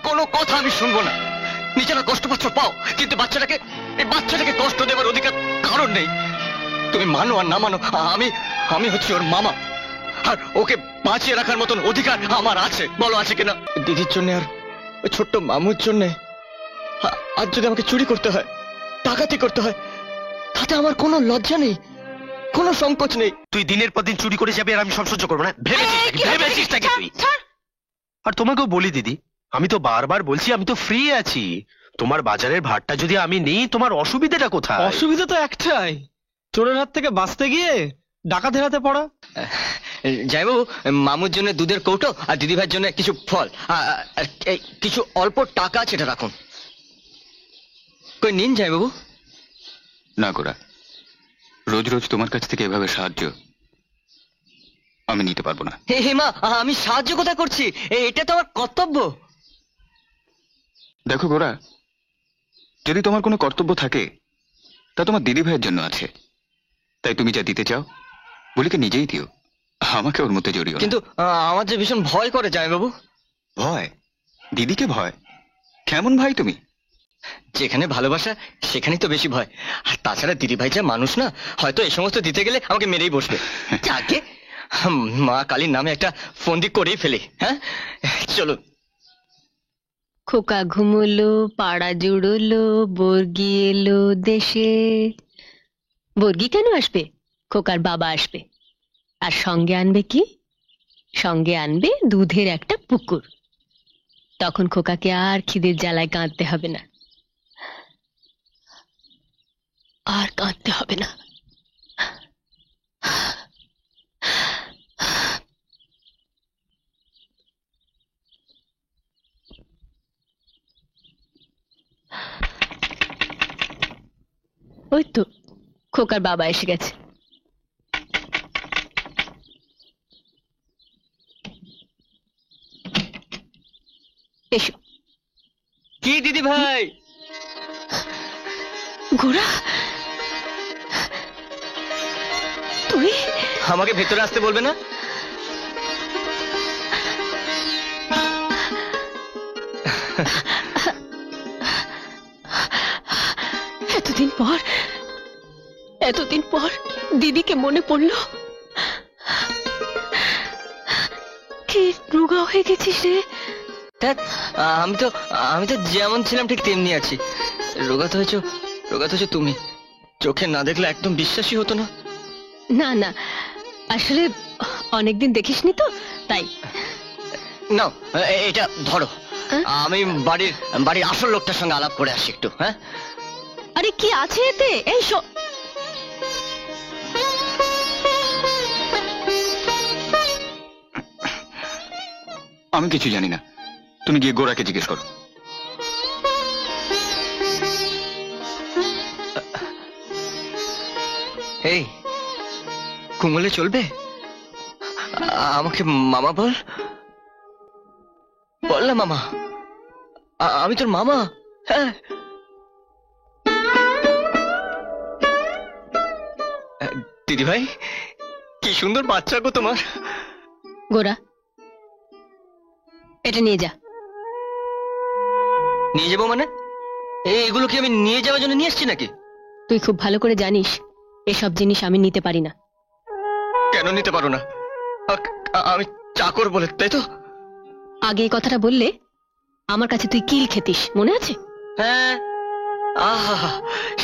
কোনো কথা আমি শুনবো না। নিজেরা কষ্ট পাচ্ছ পাও, কিন্তু বাচ্চাটাকে কষ্ট দেওয়ার অধিকার কারণ নেই। তুমি মানো আর না মানো, আমি হচ্ছি ওর মামা, আর ওকে বাঁচিয়ে রাখার মতন অধিকার আমার আছে। বলো আছে কিনা? দিদির জন্য আর ওই ছোট্ট মামুর জন্য আজ যদি আমাকে চুরি করতে হয়, ডাকাতি করতে হয়, তাতে আমার কোনো লজ্জা নেই, কোনো সংকোচ নেই। তুই দিনের পর দিন চুরি করে যাবি আর আমি সব সহ্য করবো না? ভেবেছিস নাকি তুই? আর তোমাকেও বলি দিদি, আমি তো বারবার বলছি আমি তো ফ্রি আছি। তোমার বাজারের ভাতটা যদি আমি নিই, তোমার অসুবিধাটা কোথায়? অসুবিধা তো একটাই, চোরের হাত থেকে বাঁচতে গিয়ে ডাকাতের হাতে পড়া। যাইবাবু, মামুর জন্য দুধের কৌটো আর দিদিভাইয়ের জন্য কিছু ফল আর কিছু অল্প টাকা আছে, এটা রাখুন। কই নিন যাইবাবু। না গোরা, রোজ রোজ তোমার কাছ থেকে এভাবে সাহায্য আমি নিতে পারবো না। হেমা, আমি সাহায্য কোথায় করছি? এটা তো আমার কর্তব্য। দেখো গোরা, যদি তোমার কোনো কর্তব্য থাকে তা তোমার দিদি ভাইয়ের জন্য আছে। তাই তুমি যা দিতে চাও বলিকে নিজেই দিও, আমাকে ওর মধ্যে জড়িও না। কিন্তু আমার যে ভীষণ ভয় করে যাইবাবু। ভয়? দিদিকে ভয়? কেমন ভাই তুমি? যেখানে ভালোবাসা সেখানেই তো বেশি ভয়। আর তাছাড়া দিদিভাই যা মানুষ না, হয়তো এই সমস্ত দিতে গেলে আমাকে মেরেই বসবে। যাকে মা কালীর নামে একটা ফন্দি করেই ফেলি। হ্যাঁ, চলো। খোকা ঘুমোলো, পাড়া জুড়লো, বর্গি এলো দেশে। বর্গি কেন আসবে? খোকার বাবা আসবে। আর সঙ্গে আনবে কি? সঙ্গে আনবে দুধের একটা পুকুর। তখন খোকাকে আর খিদের জ্বালায় কাঁদতে হবে না, আর কাঁদতে হবে না। ওই তো খোকার বাবা এসে গেছে। এসো। কি দিদি ভাই? গোরা, তুই আমাকে ভেতরে আসতে বলবে না? এতদিন পর দিদিকে মনে পড়লো। কি রোগা হয়ে গেছিস রে? আমি তো যেমন ছিলাম ঠিক তেমনি আছি। রোগা তো হয়েছো তুমি। চোখে না দেখলে একদম বিশ্বাসই হতো না। না না, আসলে অনেকদিন দেখিসনি তো তাই। নাও এটা ধরো। আমি বাড়ির আসল লোকটার সঙ্গে আলাপ করে আসি একটু। হ্যাঁ, আরে কি আছে এতে? এই আমি কিছু জানি না, তুমি গিয়ে গোরাকে জিজ্ঞেস করো। এই কুমলে চলবে? আমাকে মামা বল না মামা, আমি তোর মামা। হ্যাঁ, দিদি ভাই কি সুন্দর বাচ্চা গো তোমার। গোরা, এটা নিয়ে যা। নিয়ে যাবো মানে? এগুলো কি আমি নিয়ে যাওয়ার জন্য নিয়ে এসছি নাকি? তুই খুব ভালো করে জানিস এসব জিনিস আমি নিতে পারি না। কেন নিতে পারো না? আমি চাকর বলে, তাই তো? আগে এই কথাটা বললে আমার কাছে তুই কিল খেতিস, মনে আছে? হ্যাঁ, আহা,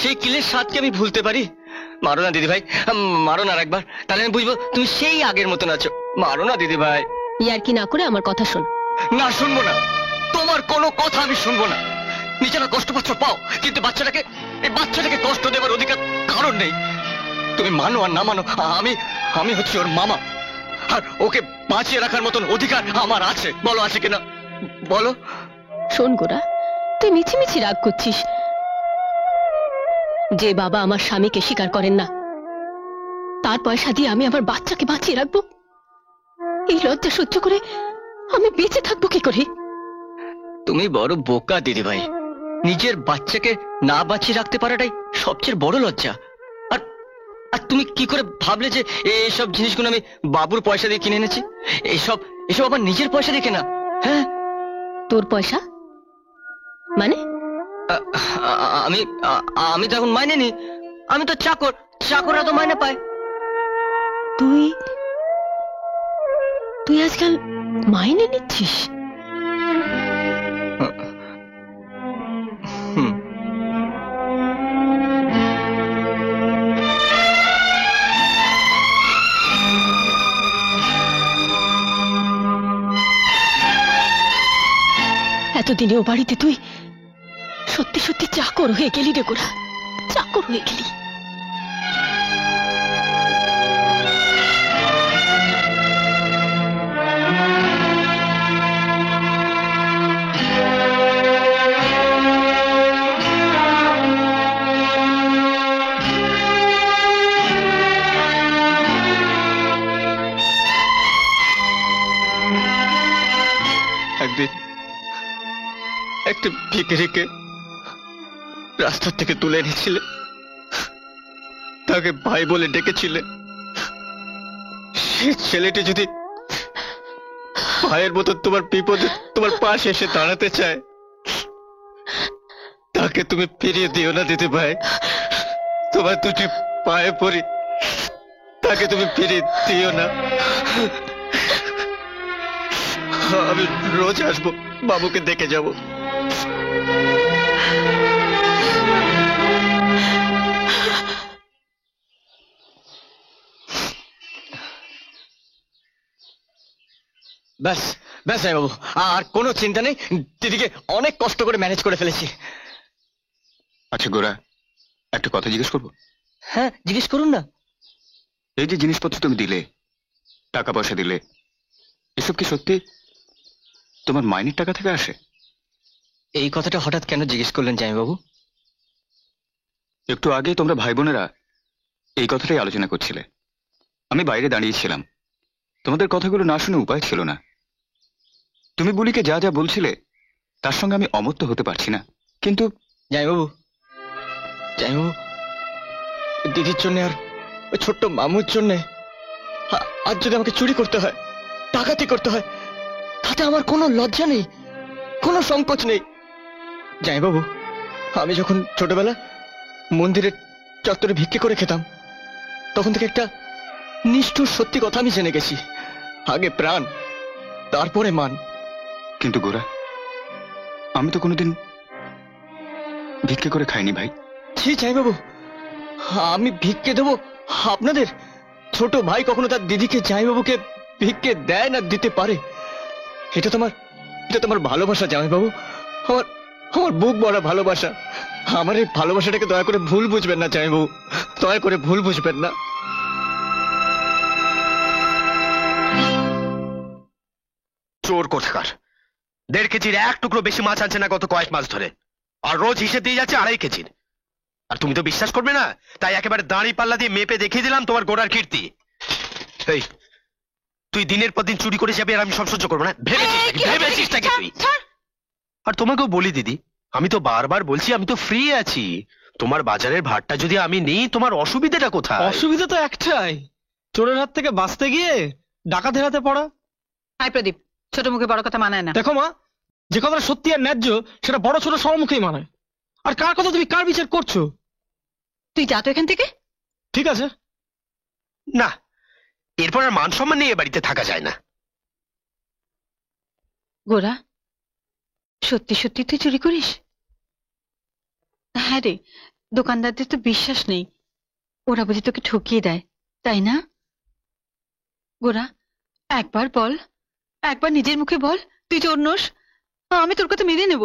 সেই কিলের স্বাদকে আমি ভুলতে পারি? মারো না দিদি ভাই, মারো না একবার, তাহলে আমি বুঝবো তুমি সেই আগের মতন আছো। মারো না দিদি ভাই। ইয়ার কি না করে আমার কথা শোন। না, শুনবো না, তোমার কোনো কথা আমি শুনবো না। নিজেরা কষ্ট পাচ্ছ পাও, কিন্তু বাচ্চাটাকে কষ্ট দেওয়ার অধিকার কারণ নেই। তুমি মানো আর না মানো, আমি হচ্ছি ওর মামা, আর ওকে বাঁচিয়ে রাখার মতন অধিকার আমার আছে। বলো আছে কিনা? বলো। শোন গোরা, তুই মিছিমিছি রাগ করছিস। যে বাবা আমার স্বামীকে স্বীকার করেন না, তার পয়সা দিয়ে আমি আমার বাচ্চাকে বাঁচিয়ে রাখবো? এই লজ্জা সহ্য করে আমি বেঁচে থাকবো কি করে? তুমি বড় বোকা দিদি ভাই। নিজের বাচ্চাকে না বাঁচিয়ে রাখতে পারাটাই সবচেয়ে বড় লজ্জা। আর তুমি কি করে ভাবলে যে এইসব জিনিসগুলো আমি বাবুর পয়সা দিয়ে কিনে এনেছি? এসব আমার নিজের পয়সা দিয়ে কেনা। হ্যাঁ, তোর পয়সা মানে? আমি আমি তো এখন মাইনে নি, আমি তো চাকর, চাকররা তো মাইনে পায়। তুই তুই আজকাল মাইনে নিচ্ছিস? হুম। এতদিনে ও বাড়িতে তুই সত্যি সত্যি চাকর হয়ে গেলি রে গোরা, চাকর হয়ে গেলি। একদিন একটা ভিখারিকে রাস্তা থেকে তুলে এনেছিলে, তাকে ভাই বলে ডেকেছিলে। সে ছেলেটি যদি ভাইয়ের মতো তোমার বিপদে তোমার পাশে এসে দাঁড়াতে চায়, তাকে তুমি ফিরিয়ে দিও না দিদি ভাই। তোমার দুটি পায়ে পড়ি, তাকে তুমি ফিরিয়ে দিও না। আমি রোজ আসবো, বাবুকে দেখে যাব। ব্যাস ব্যাস বাবু, আর কোনো চিন্তা নেই। দিদিকে অনেক কষ্ট করে ম্যানেজ করে ফেলেছি। আচ্ছা গোরা, একটা কথা জিজ্ঞেস করবো? হ্যাঁ, জিজ্ঞেস করুন না। এই যে জিনিসপত্র তুমি দিলে, টাকা পয়সা দিলে, এসব কি সত্যি তোমার মাইনের টাকা থেকে আসে? এই কথাটা হঠাৎ কেন জিজ্ঞেস করলেন জামাইবাবু? একটু আগে তোমরা ভাই বোনেরা এই কথাটাই আলোচনা করছিলে। আমি বাইরে দাঁড়িয়েছিলাম, তোমাদের কথাগুলো না শুনে উপায় ছিল না। তুমি বুলিকে যা যা বলছিলে তার সঙ্গে আমি অমত তো হতে পারছি না, কিন্তু জামাইবাবু, জামাইবাবু, দিদির জন্য আর ওই ছোট্ট মামুর জন্য আজ যদি আমাকে চুরি করতে হয়, ডাকাতি করতে হয়, তাতে আমার কোনো লজ্জা নেই, কোনো সংকোচ নেই। জামাইবাবু, আমি যখন ছোটবেলা মন্দিরের চত্বরে ভিক্ষে করে খেতাম, তখন থেকে একটা নিষ্ঠুর সত্যি কথা আমি জেনে গেছি, আগে প্রাণ তারপরে মান। কিন্তু গোরা, আমি তো কোনোদিন ভিক্ষে করে খাইনি ভাই। ছি জামাইবাবু, আমি ভিক্ষে দেবো আপনাদের? ছোট ভাই কখনো তার দিদিকে জামাইবাবুকে ভিক্ষে দেয় না দিতে পারে? এটা তোমার ভালোবাসা জামাইবাবু, আমার আমার বুক ভরা ভালোবাসা। আমার এই ভালোবাসাটাকে দয়া করে ভুল বুঝবেন না জামাইবাবু, দয়া করে ভুল বুঝবেন না। চোর কোথাকার! 1.5 কেজির এক টুকরো বেশি মাছ আনছে না গত কয়েক মাস ধরে, আর রোজ হিসেব দিয়ে যাচ্ছে 2.5 কেজির। আর তুমি তো বিশ্বাস করবে না, তাই একেবারে দাঁড়ি পাল্লা দিয়ে মেপে দেখিয়ে দিলাম তোমার গোড়ার কীর্তি। এই, তুই দিনের পর দিন চুরি করে যাবি আর আমি সব সহ্য করবো না? ভেবেছিস নাকি তুই? আর তোমাকেও বলি দিদি, আমি তো বারবার বলছি আমি তো ফ্রি আছি। তোমার বাজারের ভাতটা যদি আমি নিই, তোমার অসুবিধাটা কোথায়? অসুবিধা তো একটাই, চোরের হাত থেকে বাঁচতে গিয়ে ডাকাতের হাতে পড়া। হাই প্রদীপ, ছোট মুখে বড় কথা মানায় না। দেখো মা, যে কথাটা সত্যি আর ন্যায্য সেটা বড় ছোট সবার মুখেই মানায়। আর কার কথা তুমি কার বিচার করছো? তুই যা তো এখান থেকে। ঠিক আছে। না, এরপর আর মান সম্মান নিয়ে এ বাড়িতে থাকা যায় না। গোরা, সত্যি সত্যি তুই চুরি করিস? হ্যাঁ রে, দোকানদারদের তো বিশ্বাস নেই, ওরা বুঝি তোকে ঠকিয়ে দেয়, তাই না? গোরা, একবার বল, একবার নিজের মুখে বল তুই চোর নোস। আমি তোর কথা মেনে নেব।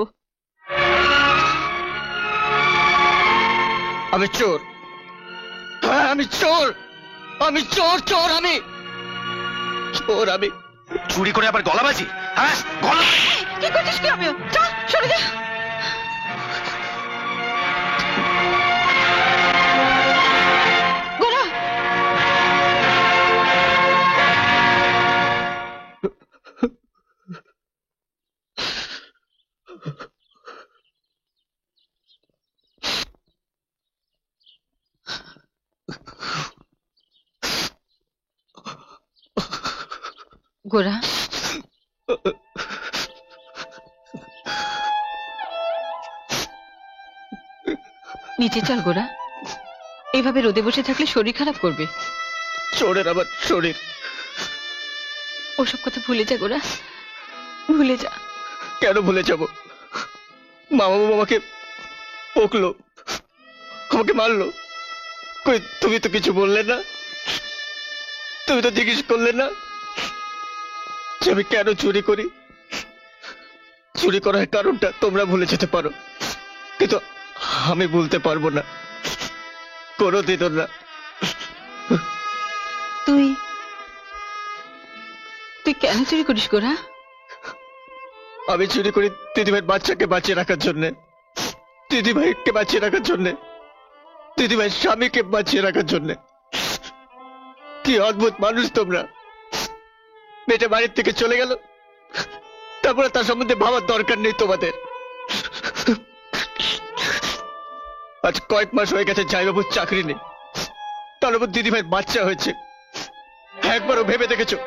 আমি চোর, হ্যাঁ আমি চোর, আমি চোর, চোর আমি, চোর আমি। চুরি করে আবার গলাবাজি? হ্যাঁ, গলা। কি করছিস কি? আমিও চল, সরে যা। গোরা, গোরা, নিচে চল গোরা, এভাবে রোদে বসে থাকলে শরীর খারাপ করবে। চোরের আবার শরীর। ওসব কথা ভুলে যা গোরা, ভুলে যা। কেন ভুলে যাব? মামা বাবা আমাকে বকলো, আমাকে মারলো, কই তুমি তো কিছু বললে না, তুমি তো জিজ্ঞেস করলে না যে আমি কেন চুরি করি। চুরি করার কারণটা তোমরা ভুলে যেতে পারো, কিন্তু আমি ভুলতে পারবো না, কোনোদিনও না। তুই তুই কেন চুরি করিস গোরা? আমি চুরি করি দিদিভাইয়ের বাচ্চাকে বাঁচিয়ে রাখার জন্য, দিদিভাইকে বাঁচিয়ে রাখার জন্য, দিদিভাইয়ের স্বামীকে বাঁচিয়ে রাখার জন্য। কি অদ্ভুত মানুষ তোমরা! মেয়েটা বাড়ির থেকে চলে গেল, তারপরে তার সম্বন্ধে ভাবার দরকার নেই তোমাদের। আজ কয়েক মাস হয়ে গেছে জামাইবাবুর চাকরি নেই, তার উপর দিদিভাইয়ের বাচ্চা হয়েছে। একবারও ভেবে দেখেছো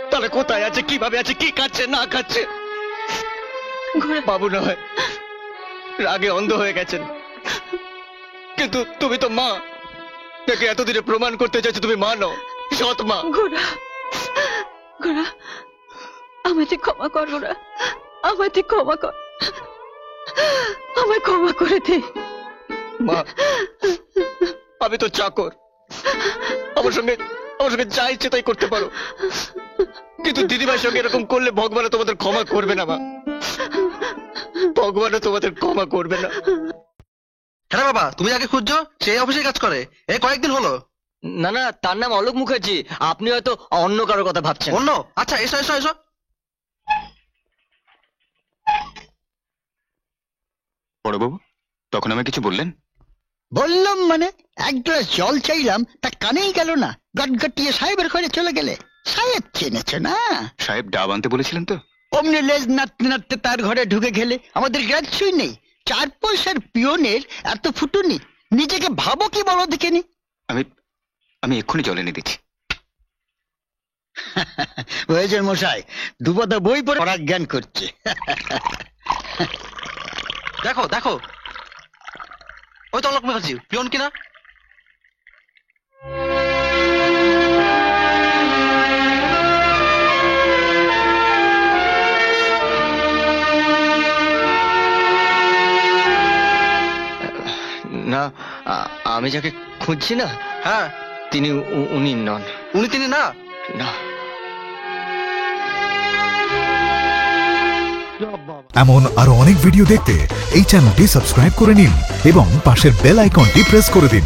তাহলে কোথায় আছে, কিভাবে আছে, কি খাচ্ছে না খাচ্ছে? গোরা, বাবু না হয় রাগে অন্ধ হয়ে গেছেন, কিন্তু তুমি তো মা। তাকে এতদিনে প্রমাণ করতে চাইছো তুমি মা নও, সৎ মা। গোরা, গোরা, আমাকে ক্ষমা কর গোরা, আমাকে ক্ষমা কর, আমায় ক্ষমা করে দে। মা, আমি তো চাকর, আমার সঙ্গে যা ইচ্ছে তাই করতে পারো, কিন্তু দিদিভাইয়ের সঙ্গে এরকম করলে ভগবান তোমাদের ক্ষমা করবে না মা, ভগবান তোমাদের ক্ষমা করবে না। হ্যাঁ বাবা, তুমি যাকে খুঁজছো সেই অফিসে কাজ করে, এই কয়েকদিন হলো। না না, তার নাম অলোক মুখার্জি, আপনি হয়তো অন্য কারো কথা ভাবছেন। অন্য? আচ্ছা, এসো এসো এসো। বড়বাবু, তখন আমায় কিছু বললেন? বললাম মানে, এক গ্লাস জল চাইলাম, তা কানেই গেল না, গটগটিয়ে সাহেবের ঘরে চলে গেলে। সাহেব চেনেছ না? সাহেব ডাব আনতে বলেছিলেন তো? অমনি লেজ নাড়তে নাড়তে তার ঘরে ঢুকে গেলে। আমাদের গ্রাহ্যই নেই, 4 পয়সার পিয়নের এত ফুটুনি। নিজেকে ভাবো কি বলো দেখিনি। আমি এক্ষুনি জল এনে দিচ্ছি। হয়েছে মশাই, দুপাতা বই পড়ে পরাজ্ঞান করছে। দেখো দেখো, ওই তো অলোক মুখার্জি, পিয়ন কিনা। না, আমি যাকে খুঁজছি না, হ্যাঁ, তিনি উনি নন। তিনি না? না। এমন আরো অনেক ভিডিও দেখতে এই চ্যানেলটি সাবস্ক্রাইব করে নিন এবং পাশের বেল আইকনটি প্রেস করে দিন।